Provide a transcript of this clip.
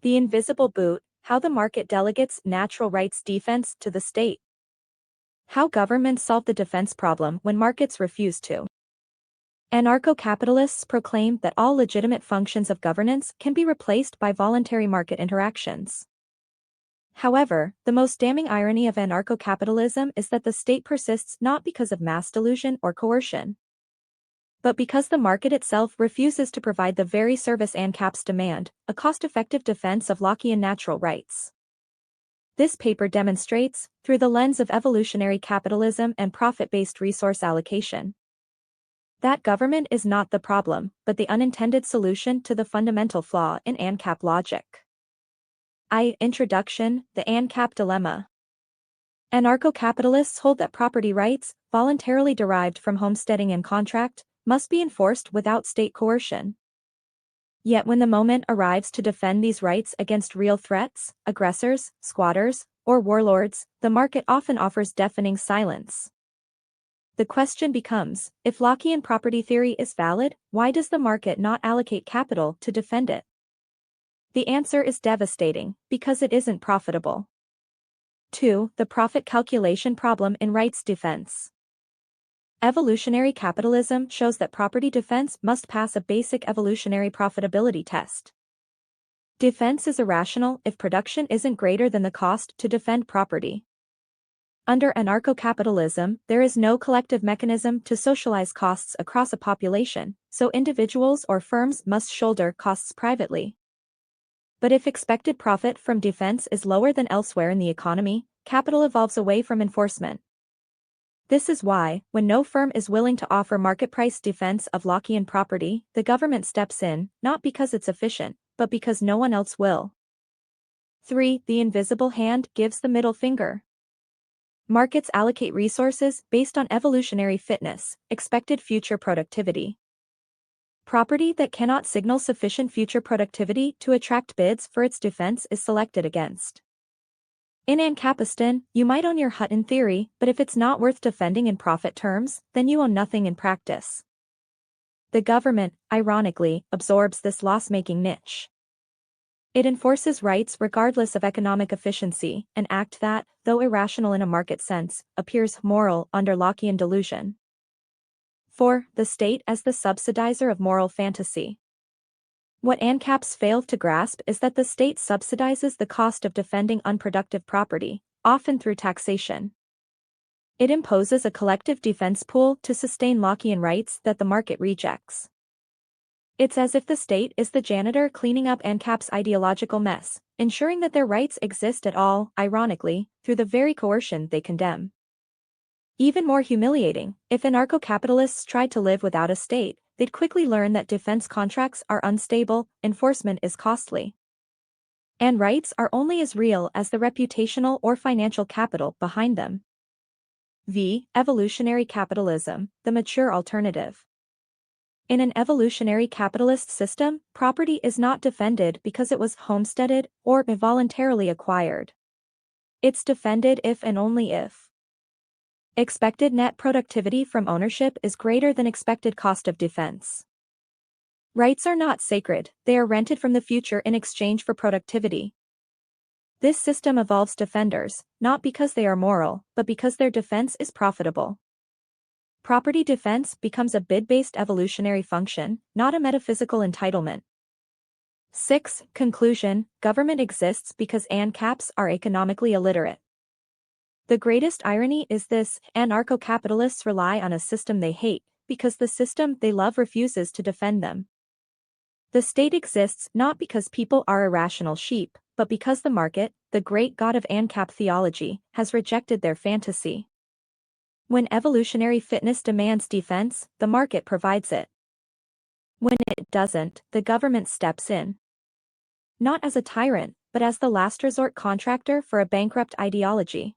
The invisible boot, how the market delegates natural rights defense to the state. How governments solve the defense problem when markets refuse to. Anarcho-capitalists proclaim that all legitimate functions of governance can be replaced by voluntary market interactions. However, the most damning irony of anarcho-capitalism is that the state persists not because of mass delusion or coercion, but because the market itself refuses to provide the very service ANCAPs demand, a cost-effective defense of Lockean natural rights. This paper demonstrates, through the lens of evolutionary capitalism and profit-based resource allocation, that government is not the problem, but the unintended solution to the fundamental flaw in ANCAP logic. Introduction, the ANCAP dilemma. Anarcho-capitalists hold that property rights, voluntarily derived from homesteading and contract, must be enforced without state coercion. Yet when the moment arrives to defend these rights against real threats, aggressors, squatters, or warlords, the market often offers deafening silence. The question becomes, if Lockean property theory is valid, why does the market not allocate capital to defend it? The answer is devastating, because it isn't profitable. 2. The profit calculation problem in rights defense. Evolutionary capitalism shows that property defense must pass a basic evolutionary profitability test. Defense is irrational if production isn't greater than the cost to defend property. Under anarcho-capitalism, there is no collective mechanism to socialize costs across a population, so individuals or firms must shoulder costs privately. But if expected profit from defense is lower than elsewhere in the economy, capital evolves away from enforcement. This is why, when no firm is willing to offer market price defense of Lockean property, the government steps in, not because it's efficient, but because no one else will. 3. The invisible hand gives the middle finger. Markets allocate resources based on evolutionary fitness, expected future productivity. Property that cannot signal sufficient future productivity to attract bids for its defense is selected against. In Ancapistan, you might own your hut in theory, but if it's not worth defending in profit terms, then you own nothing in practice. The government, ironically, absorbs this loss-making niche. It enforces rights regardless of economic efficiency, an act that, though irrational in a market sense, appears moral under Lockean delusion. 4. The state as the subsidizer of moral fantasy. What ANCAPs fail to grasp is that the state subsidizes the cost of defending unproductive property, often through taxation. It imposes a collective defense pool to sustain Lockean rights that the market rejects. It's as if the state is the janitor cleaning up ANCAP's ideological mess, ensuring that their rights exist at all, ironically, through the very coercion they condemn. Even more humiliating, if anarcho-capitalists tried to live without a state, they'd quickly learn that defense contracts are unstable, enforcement is costly, and rights are only as real as the reputational or financial capital behind them. Evolutionary capitalism, the mature alternative. In an evolutionary capitalist system, property is not defended because it was homesteaded or voluntarily acquired. It's defended if and only if expected net productivity from ownership is greater than expected cost of defense. Rights are not sacred, they are rented from the future in exchange for productivity. This system evolves defenders, not because they are moral, but because their defense is profitable. Property defense becomes a bid-based evolutionary function, not a metaphysical entitlement. 6. Conclusion, government exists because ANCAPs are economically illiterate. The greatest irony is this: anarcho-capitalists rely on a system they hate, because the system they love refuses to defend them. The state exists not because people are irrational sheep, but because the market, the great god of ANCAP theology, has rejected their fantasy. When evolutionary fitness demands defense, the market provides it. When it doesn't, the government steps in. Not as a tyrant, but as the last resort contractor for a bankrupt ideology.